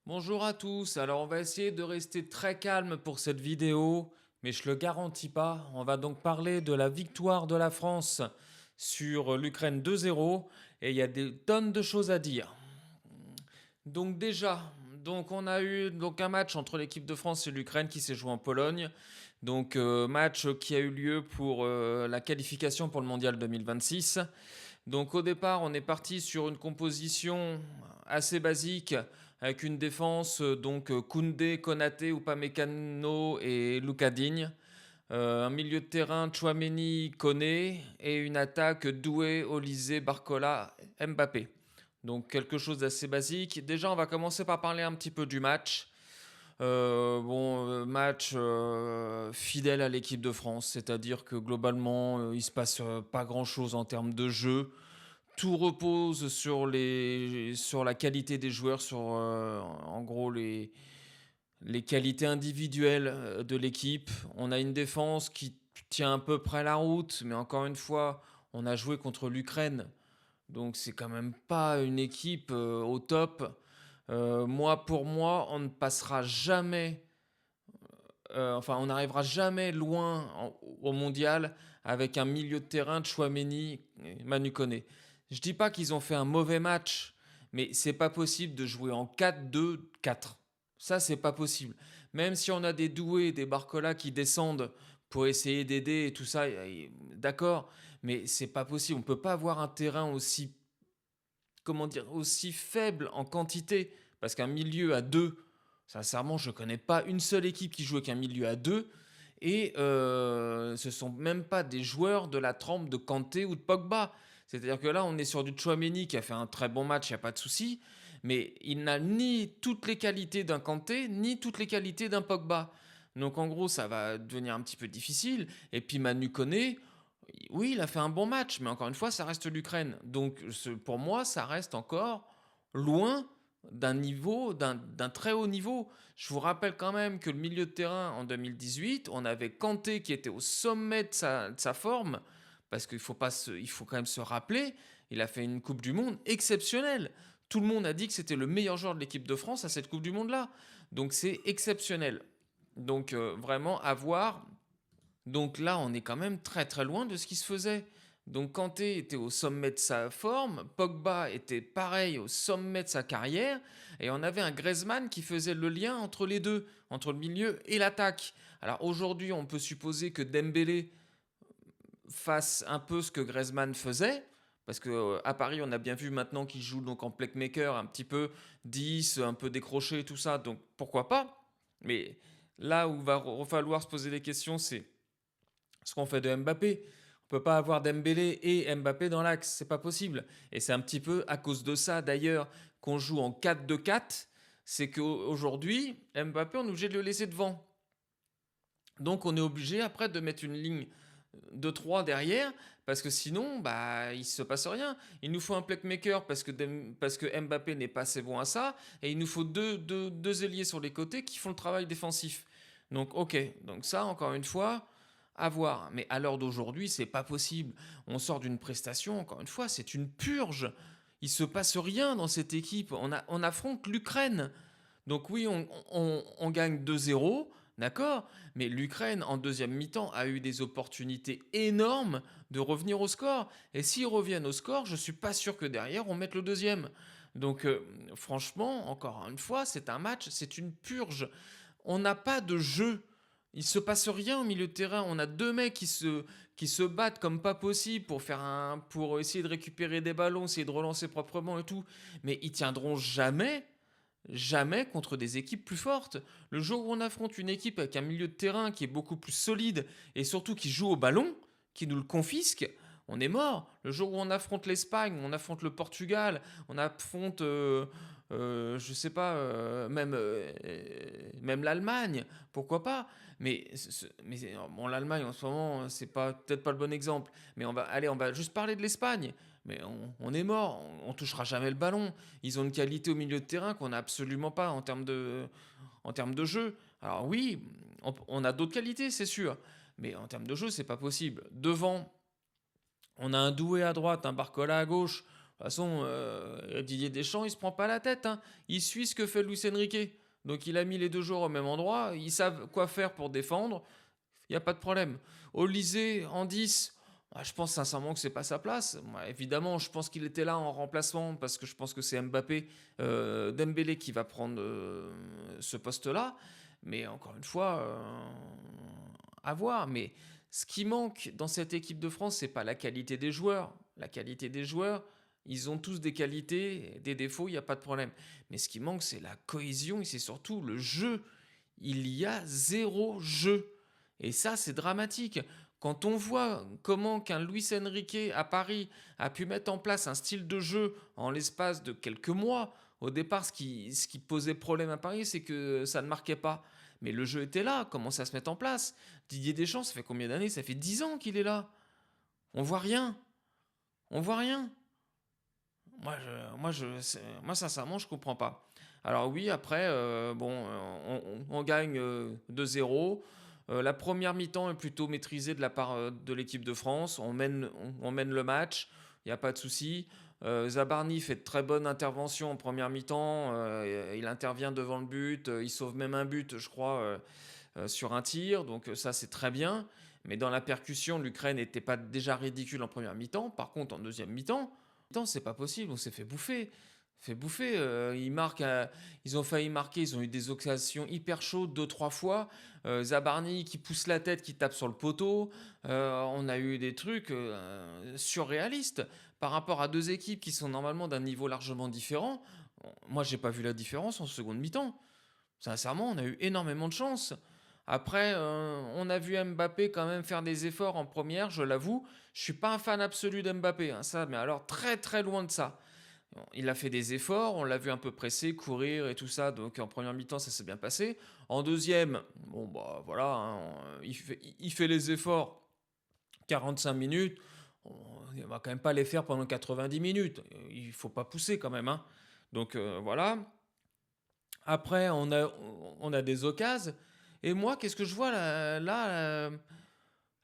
Bonjour à tous, alors on va essayer de rester très calme pour cette vidéo, mais je le garantis pas. On va donc parler de la victoire de la France sur l'Ukraine 2-0 et il y a des tonnes de choses à dire. Donc déjà, on a eu un match entre l'équipe de France et l'Ukraine qui s'est joué en Pologne. Match qui a eu lieu pour la qualification pour le Mondial 2026. Donc au départ, on est parti sur une composition assez basique avec une défense Koundé, Konaté, Upamecano et Lucas Digne. Un milieu de terrain Chouameni, Koné et une attaque Doué, Olysée, Barcola, Mbappé. Donc quelque chose d'assez basique. Déjà, on va commencer par parler un petit peu du match. Match fidèle à l'équipe de France, c'est-à-dire que globalement, il se passe pas grand-chose en termes de jeu. Tout repose sur la qualité des joueurs, sur en gros les qualités individuelles de l'équipe. On a une défense qui tient à peu près la route, mais encore une fois, on a joué contre l'Ukraine. Donc c'est quand même pas une équipe au top. Pour moi, on ne passera jamais, on n'arrivera jamais loin au mondial avec un milieu de terrain de Chouameni et Manu Koné. Je dis pas qu'ils ont fait un mauvais match, mais c'est pas possible de jouer en 4-2-4. Ça, c'est pas possible. Même si on a des doués, des Barcola qui descendent pour essayer d'aider et tout ça, d'accord, mais c'est pas possible. On peut pas avoir un terrain aussi, comment dire, aussi faible en quantité, parce qu'un milieu à deux, sincèrement, je ne connais pas une seule équipe qui joue avec un milieu à deux. Et ce sont même pas des joueurs de la trempe de Kanté ou de Pogba. C'est-à-dire que là, on est sur du Chouameni qui a fait un très bon match, il n'y a pas de souci. Mais il n'a ni toutes les qualités d'un Kanté, ni toutes les qualités d'un Pogba. Donc en gros, ça va devenir un petit peu difficile. Et puis Manu Koné, oui, il a fait un bon match, mais encore une fois, ça reste l'Ukraine. Donc pour moi, ça reste encore loin d'un très haut niveau. Je vous rappelle quand même que le milieu de terrain en 2018, on avait Kanté qui était au sommet de sa forme, parce il faut quand même se rappeler, il a fait une Coupe du Monde exceptionnelle. Tout le monde a dit que c'était le meilleur joueur de l'équipe de France à cette Coupe du Monde-là. Donc c'est exceptionnel. Vraiment à voir. Donc là, on est quand même très très loin de ce qui se faisait. Donc Kanté était au sommet de sa forme, Pogba était pareil au sommet de sa carrière, et on avait un Griezmann qui faisait le lien entre les deux, entre le milieu et l'attaque. Alors aujourd'hui, on peut supposer que Dembélé fasse un peu ce que Griezmann faisait, parce que à Paris, on a bien vu maintenant qu'il joue donc en playmaker, un petit peu 10, un peu décroché et tout ça, donc pourquoi pas. Mais là où va falloir se poser des questions, c'est ce qu'on fait de Mbappé. On peut pas avoir Dembélé et Mbappé dans l'axe, c'est pas possible. Et c'est un petit peu à cause de ça d'ailleurs qu'on joue en 4-2-4, c'est qu'aujourd'hui, Mbappé, on est obligé de le laisser devant. Donc on est obligé après de mettre une ligne de 3 derrière, parce que sinon, bah, il se passe rien. Il nous faut un playmaker parce que Mbappé n'est pas assez bon à ça, et il nous faut deux ailiers sur les côtés qui font le travail défensif. Donc ok, donc ça, encore une fois, à voir. Mais à l'heure d'aujourd'hui, c'est pas possible. On sort d'une prestation, encore une fois, c'est une purge. Il se passe rien dans cette équipe. On affronte l'Ukraine. Donc oui, on gagne 2-0, d'accord, mais l'Ukraine, en deuxième mi-temps, a eu des opportunités énormes de revenir au score. Et s'ils reviennent au score, je ne suis pas sûr que derrière, on mette le deuxième. Franchement, encore une fois, c'est un match, c'est une purge. On n'a pas de jeu. Il se passe rien au milieu de terrain. On a deux mecs qui se battent comme pas possible pour essayer de récupérer des ballons, essayer de relancer proprement et tout. Mais ils tiendront jamais contre des équipes plus fortes. Le jour où on affronte une équipe avec un milieu de terrain qui est beaucoup plus solide et surtout qui joue au ballon, qui nous le confisque, on est mort. Le jour où on affronte l'Espagne, on affronte le Portugal, on affronte, je sais pas, même l'Allemagne, pourquoi pas. Bon, l'Allemagne en ce moment, c'est pas peut-être pas le bon exemple. Mais on va juste parler de l'Espagne. Mais on est mort, on touchera jamais le ballon. Ils ont une qualité au milieu de terrain qu'on n'a absolument pas en termes de jeu. Alors oui, on a d'autres qualités, c'est sûr. Mais en termes de jeu, c'est pas possible. Devant, on a un Doué à droite, un Barcola à gauche. toute façon, Didier Deschamps, il se prend pas la tête, hein. Il suit ce que fait Luis Enrique. Donc il a mis les deux joueurs au même endroit. Ils savent quoi faire pour défendre. Il n'y a pas de problème. Olysée en 10, je pense sincèrement que c'est pas sa place. Moi, évidemment, je pense qu'il était là en remplacement parce que je pense que c'est Mbappé, Dembélé qui va prendre ce poste-là. Mais encore une fois, à voir. Mais ce qui manque dans cette équipe de France, c'est pas la qualité des joueurs. La qualité des joueurs, ils ont tous des qualités, des défauts, il n'y a pas de problème. Mais ce qui manque, c'est la cohésion et c'est surtout le jeu. Il y a zéro jeu. Et ça, c'est dramatique. Quand on voit comment qu'un Luis Enrique à Paris a pu mettre en place un style de jeu en l'espace de quelques mois, au départ, ce qui posait problème à Paris, c'est que ça ne marquait pas. Mais le jeu était là, commençait à se mettre en place. Didier Deschamps, ça fait combien d'années? Ça fait 10 ans qu'il est là. On voit rien. On voit rien. Moi, sincèrement, je comprends pas. Alors oui, après, bon, on gagne 2-0. La première mi-temps est plutôt maîtrisée de la part de l'équipe de France. On mène le match, il n'y a pas de souci. Zabarni fait de très bonnes interventions en première mi-temps. Il intervient devant le but. Il sauve même un but, je crois, sur un tir. Donc ça, c'est très bien. Mais dans la percussion, l'Ukraine n'était pas déjà ridicule en première mi-temps. Par contre, en deuxième mi-temps, c'est pas possible. On s'est fait bouffer. Fait bouffer. Ils ont failli marquer. Ils ont eu des occasions hyper chaudes deux, trois fois. Zabarni qui pousse la tête, qui tape sur le poteau. On a eu des trucs surréalistes par rapport à deux équipes qui sont normalement d'un niveau largement différent. Moi, j'ai pas vu la différence en seconde mi-temps. Sincèrement, on a eu énormément de chance. Après, on a vu Mbappé quand même faire des efforts en première, je l'avoue. Je suis pas un fan absolu d'Mbappé, hein, ça, mais alors très très loin de ça. Il a fait des efforts, on l'a vu un peu pressé, courir et tout ça, donc en première mi-temps ça s'est bien passé. En deuxième, bon bah voilà, hein, il fait les efforts 45 minutes, on va quand même pas les faire pendant 90 minutes, il faut pas pousser quand même, hein. Donc voilà. Après, on a des occasions. Et moi, qu'est-ce que je vois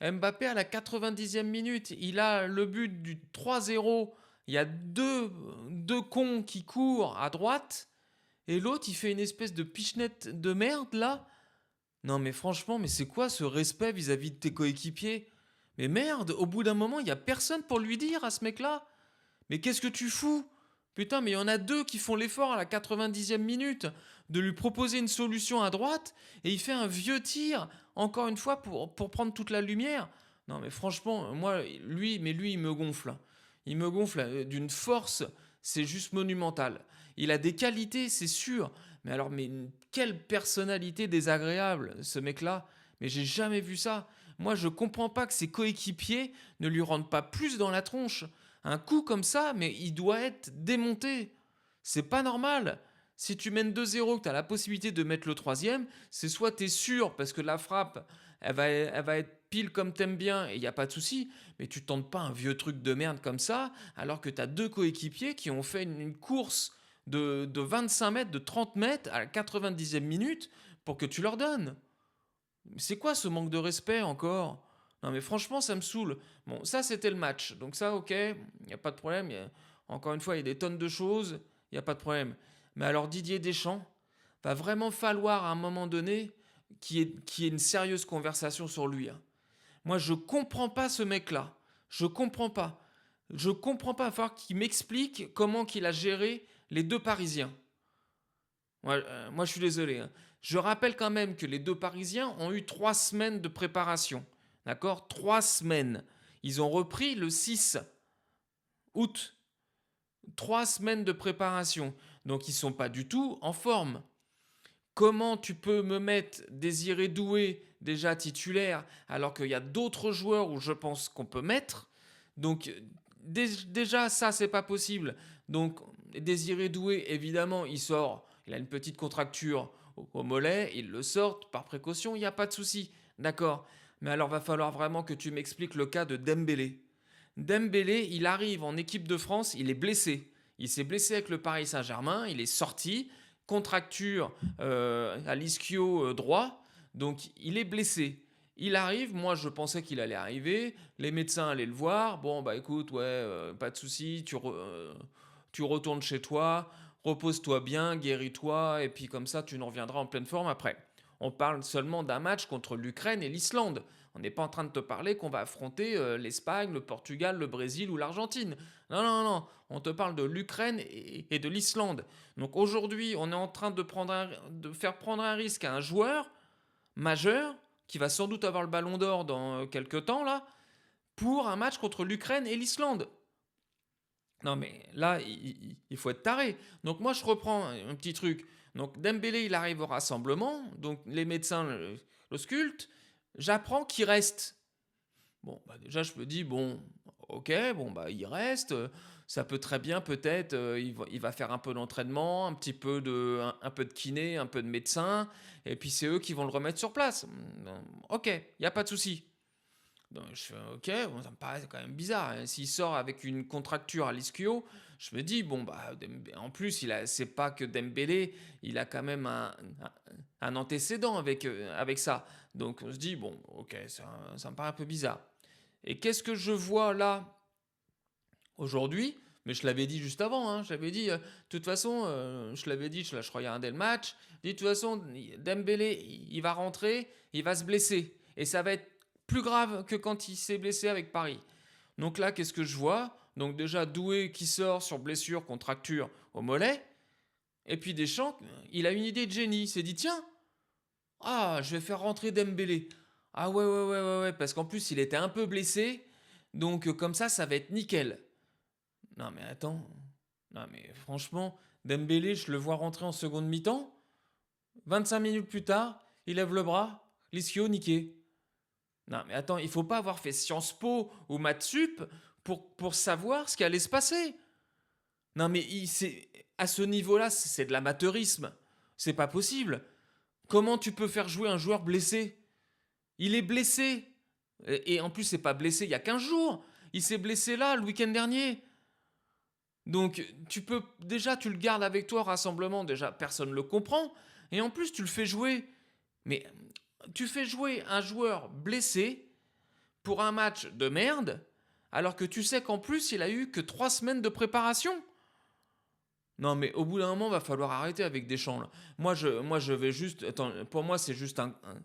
Mbappé à la 90e minute, il a le but du 3-0. Il y a deux cons qui courent à droite. Et l'autre, il fait une espèce de pichenette de merde là. Non mais franchement, mais c'est quoi ce respect vis-à-vis de tes coéquipiers? Mais merde, au bout d'un moment, il n'y a personne pour lui dire à ce mec-là. Mais qu'est-ce que tu fous? Putain, mais il y en a deux qui font l'effort à la 90e minute de lui proposer une solution à droite et il fait un vieux tir, encore une fois, pour prendre toute la lumière. Non, mais franchement, moi, lui, il me gonfle. Il me gonfle d'une force, c'est juste monumental. Il a des qualités, c'est sûr. Mais alors, mais quelle personnalité désagréable, ce mec-là. Mais j'ai jamais vu ça. Moi, je comprends pas que ses coéquipiers ne lui rendent pas plus dans la tronche. Un coup comme ça, mais il doit être démonté. C'est pas normal. Si tu mènes 2-0, que tu as la possibilité de mettre le troisième, c'est soit tu es sûr, parce que la frappe, elle va être pile comme t'aimes bien, et il n'y a pas de souci, mais tu tentes pas un vieux truc de merde comme ça, alors que tu as deux coéquipiers qui ont fait une course de 25 mètres, de 30 mètres à la 90e minute pour que tu leur donnes. C'est quoi ce manque de respect encore? Non mais franchement ça me saoule. Bon ça c'était le match. Donc ça ok, il n'y a pas de problème. Encore une fois il y a des tonnes de choses, il n'y a pas de problème. Mais alors Didier Deschamps, va vraiment falloir à un moment donné qu'il y ait une sérieuse conversation sur lui, hein. Moi je comprends pas ce mec là. Je comprends pas. Je comprends pas. Il va falloir qu'il m'explique comment qu'il a géré les deux Parisiens. Moi, je suis désolé, hein. Je rappelle quand même que les deux Parisiens ont eu 3 semaines de préparation. D'accord? 3 semaines. Ils ont repris le 6 août. 3 semaines de préparation. Donc, ils ne sont pas du tout en forme. Comment tu peux me mettre Désiré Doué déjà titulaire alors qu'il y a d'autres joueurs où je pense qu'on peut mettre? Donc déjà ça c'est pas possible. Donc Désiré Doué évidemment il sort, il a une petite contracture au mollet, il le sort par précaution, il n'y a pas de souci, d'accord. Mais alors va falloir vraiment que tu m'expliques le cas de Dembélé. Dembélé, il arrive en équipe de France, il est blessé. Il s'est blessé avec le Paris Saint-Germain, il est sorti, contracture à l'ischio droit, donc il est blessé. Il arrive, moi je pensais qu'il allait arriver, les médecins allaient le voir, bon bah écoute, ouais, pas de souci, tu retournes chez toi, repose-toi bien, guéris-toi, et puis comme ça tu nous reviendras en pleine forme après. On parle seulement d'un match contre l'Ukraine et l'Islande. On n'est pas en train de te parler qu'on va affronter l'Espagne, le Portugal, le Brésil ou l'Argentine. Non, non, non, on te parle de l'Ukraine et de l'Islande. Donc aujourd'hui, on est en train de faire prendre un risque à un joueur majeur qui va sans doute avoir le ballon d'or dans quelques temps là, pour un match contre l'Ukraine et l'Islande. Non mais là, il faut être taré. Donc moi je reprends un petit truc. Donc Dembélé il arrive au rassemblement, donc les médecins l'auscultent, j'apprends qu'il reste. Bon, bah déjà je me dis, bon, ok, bon bah il reste, ça peut très bien peut-être, il va faire un peu d'entraînement, un peu de kiné, un peu de médecin, et puis c'est eux qui vont le remettre sur place. Ok, il n'y a pas de souci. Donc, je fais ok, bon, ça me paraît quand même bizarre, hein. S'il sort avec une contracture à l'ischio, je me dis, bon, bah, en plus, c'est pas que Dembélé, il a quand même un antécédent avec ça. Donc on se dit, bon, ok, ça me paraît un peu bizarre. Et qu'est-ce que je vois là aujourd'hui? Mais je l'avais dit juste avant, hein, je l'avais dit, de toute façon, je l'avais dit, je regardais le match, de toute façon, Dembélé, il va rentrer, il va se blesser. Et ça va être plus grave que quand il s'est blessé avec Paris. Donc là, qu'est-ce que je vois? Donc déjà, Doué qui sort sur blessure, contracture au mollet. Et puis Deschamps, il a une idée de génie. Il s'est dit, tiens, ah, je vais faire rentrer Dembélé. Ah ouais, ouais, ouais, ouais, ouais, parce qu'en plus, il était un peu blessé. Donc comme ça va être nickel. Non mais attends. Non mais franchement, Dembélé, je le vois rentrer en seconde mi-temps. 25 minutes plus tard, il lève le bras. L'ischio niqué. Non mais attends, il faut pas avoir fait Sciences Po ou Maths Sup pour savoir ce qui allait se passer. Non mais à ce niveau-là, c'est de l'amateurisme. C'est pas possible. Comment tu peux faire jouer un joueur blessé? Il est blessé. Et en plus, c'est pas blessé il y a 15 jours. Il s'est blessé là, le week-end dernier. Donc, tu le gardes avec toi au rassemblement. Déjà, personne ne le comprend. Et en plus, tu le fais jouer. Mais tu fais jouer un joueur blessé pour un match de merde, alors que tu sais qu'en plus, il a eu que 3 semaines de préparation. Non, mais au bout d'un moment, va falloir arrêter avec Deschamps. Là. Moi, je vais juste. Attends, pour moi, c'est juste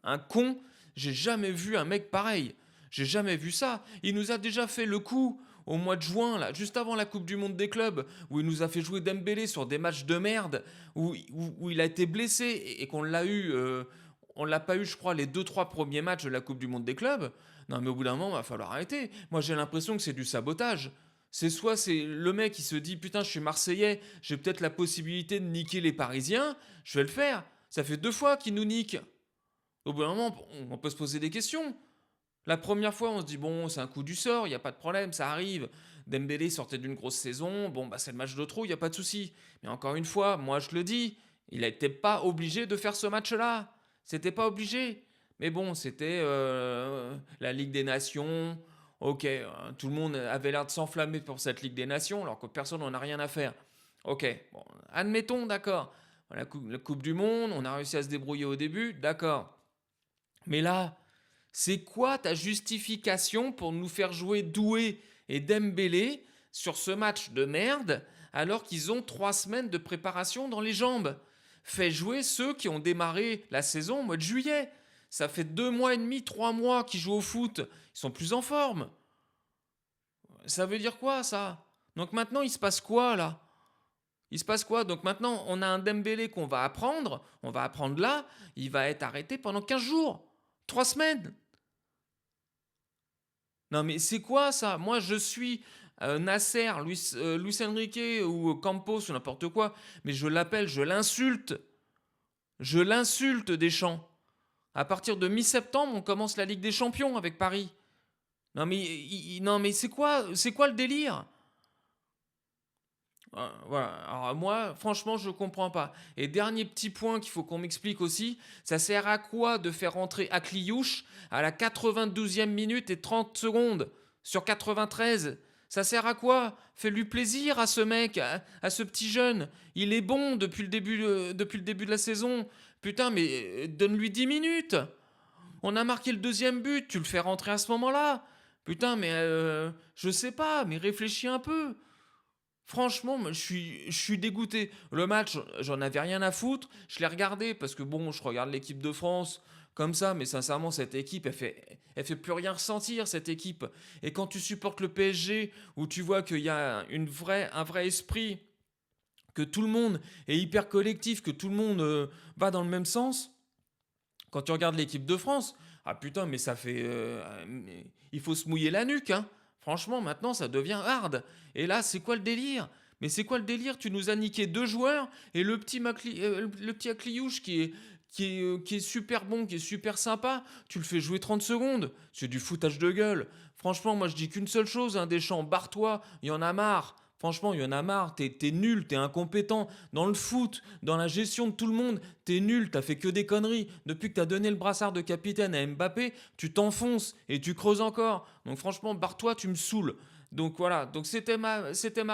un con. J'ai jamais vu un mec pareil. J'ai jamais vu ça. Il nous a déjà fait le coup au mois de juin, là, juste avant la Coupe du Monde des clubs, où il nous a fait jouer Dembélé sur des matchs de merde, où il a été blessé et qu'on l'a eu. On l'a pas eu, je crois, les 2-3 premiers matchs de la Coupe du Monde des clubs. Non, mais au bout d'un moment, va falloir arrêter. Moi, j'ai l'impression que c'est du sabotage. C'est le mec qui se dit putain, je suis Marseillais, j'ai peut-être la possibilité de niquer les Parisiens, je vais le faire. Ça fait 2 fois qu'ils nous niquent. Au bout d'un moment, on peut se poser des questions. La première fois, on se dit bon, c'est un coup du sort, il n'y a pas de problème, ça arrive. Dembélé sortait d'une grosse saison, bon, bah c'est le match de trop, il n'y a pas de souci. Mais encore une fois, moi je le dis, il n'était pas obligé de faire ce match-là. C'était pas obligé. Mais bon, c'était la Ligue des Nations. Ok, tout le monde avait l'air de s'enflammer pour cette Ligue des Nations, alors que personne n'en a rien à faire. Ok, bon, admettons, d'accord. La coupe du Monde, on a réussi à se débrouiller au début, d'accord. Mais là, c'est quoi ta justification pour nous faire jouer Doué et Dembélé sur ce match de merde alors qu'ils ont 3 semaines de préparation dans les jambes? Fais jouer ceux qui ont démarré la saison au mois de juillet. Ça fait 2 mois et demi, 3 mois qu'ils jouent au foot. Ils sont plus en forme. Ça veut dire quoi ça? Donc maintenant il se passe quoi là? Il se passe quoi? Donc maintenant on a un Dembélé qu'on va apprendre. On va apprendre là. Il va être arrêté pendant 15 jours. 3 semaines. Non mais c'est quoi ça? Moi je suis Nasser, Luis Enrique ou Campos ou n'importe quoi, mais je l'appelle, je l'insulte. Je l'insulte Deschamps. À partir de mi-septembre, on commence la Ligue des Champions avec Paris. Non mais c'est quoi le délire? Voilà. Alors moi, franchement, je comprends pas. Et dernier petit point qu'il faut qu'on m'explique aussi, ça sert à quoi de faire rentrer Akliouche à la 92e minute et 30 secondes sur 93? Ça sert à quoi? Fais-lui plaisir à ce mec, à ce petit jeune. Il est bon depuis le début de la saison. Putain, mais donne-lui 10 minutes. On a marqué le deuxième but, tu le fais rentrer à ce moment-là. Putain, mais je sais pas, mais réfléchis un peu. Franchement, moi, je suis dégoûté. Le match, j'en avais rien à foutre. Je l'ai regardé parce que bon, je regarde l'équipe de France comme ça, mais sincèrement, cette équipe, elle fait plus rien ressentir, cette équipe. Et quand tu supportes le PSG, où tu vois qu'il y a un vrai esprit, que tout le monde est hyper collectif, que tout le monde va dans le même sens, quand tu regardes l'équipe de France, ah putain, mais ça fait. Il faut se mouiller la nuque, hein. Franchement, maintenant, ça devient hard. Et là, c'est quoi le délire? Mais c'est quoi le délire? Tu nous as niqué deux joueurs et le petit Akliouche qui est super bon, qui est super sympa, tu le fais jouer 30 secondes. C'est du foutage de gueule. Franchement, moi je dis qu'une seule chose, hein, Deschamps, barre-toi, il y en a marre. Franchement, il y en a marre, t'es nul, t'es incompétent. Dans le foot, dans la gestion de tout le monde, t'es nul, t'as fait que des conneries. Depuis que t'as donné le brassard de capitaine à Mbappé, tu t'enfonces et tu creuses encore. Donc franchement, barre-toi, tu me saoules. Donc voilà, donc c'était ma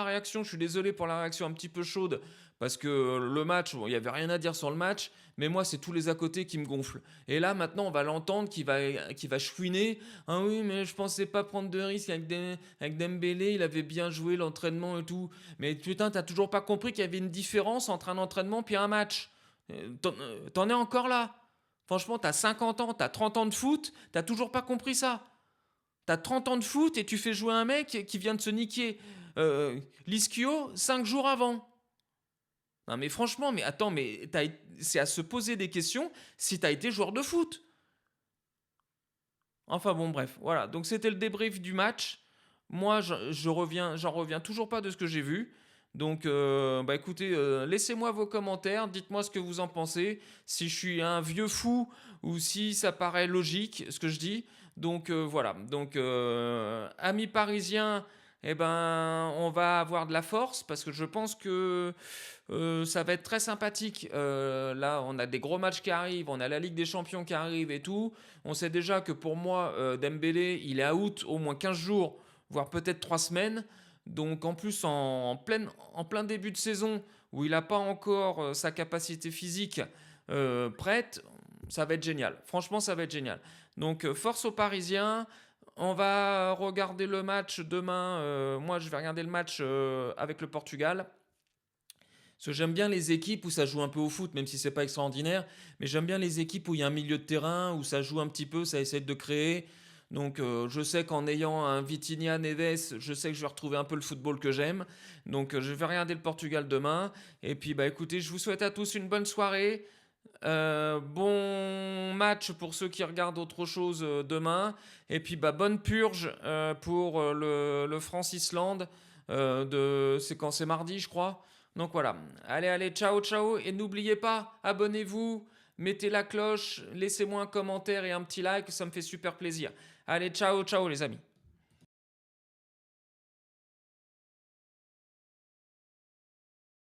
réaction. Je suis désolé pour la réaction un petit peu chaude parce que le match, bon, il n'y avait rien à dire sur le match, mais moi, c'est tous les à côté qui me gonflent. Et là, maintenant, on va l'entendre qui va chouiner. Ah oui, mais je pensais pas prendre de risques avec Dembélé, il avait bien joué l'entraînement et tout. Mais putain, t'as toujours pas compris qu'il y avait une différence entre un entraînement puis un match. T'en es encore là. Franchement, t'as 50 ans, t'as 30 ans de foot, t'as toujours pas compris ça. T'as 30 ans de foot et tu fais jouer un mec qui vient de se niquer l'ischio 5 jours avant. Non mais franchement, mais attends, mais c'est à se poser des questions si t'as été joueur de foot. Enfin bon, bref, voilà. Donc c'était le débrief du match. Moi, j'en reviens toujours pas de ce que j'ai vu. Donc, bah écoutez, laissez-moi vos commentaires, dites-moi ce que vous en pensez, si je suis un vieux fou ou si ça paraît logique ce que je dis. Donc voilà. Donc, amis parisiens, eh ben, on va avoir de la force parce que je pense que ça va être très sympathique. Là, on a des gros matchs qui arrivent, on a la Ligue des Champions qui arrive et tout. On sait déjà que pour moi, Dembélé, il est out au moins 15 jours, voire peut-être 3 semaines. Donc en plus, en plein début de saison, où il n'a pas encore sa capacité physique prête, ça va être génial. Franchement, ça va être génial. Donc force aux Parisiens. On va regarder le match demain. Moi, je vais regarder le match avec le Portugal. Parce que j'aime bien les équipes où ça joue un peu au foot, même si c'est pas extraordinaire. Mais j'aime bien les équipes où il y a un milieu de terrain, où ça joue un petit peu, ça essaie de créer. Donc je sais qu'en ayant un Vitinha, Neves, je sais que je vais retrouver un peu le football que j'aime. Donc je vais regarder le Portugal demain. Et puis bah écoutez, je vous souhaite à tous une bonne soirée. Bon match pour ceux qui regardent autre chose demain. Et puis bah bonne purge pour le France-Islande. C'est quand c'est mardi, je crois. Donc voilà. Allez, allez, ciao, ciao. Et n'oubliez pas, abonnez-vous, mettez la cloche, laissez-moi un commentaire et un petit like, ça me fait super plaisir. Allez, ciao, ciao les amis.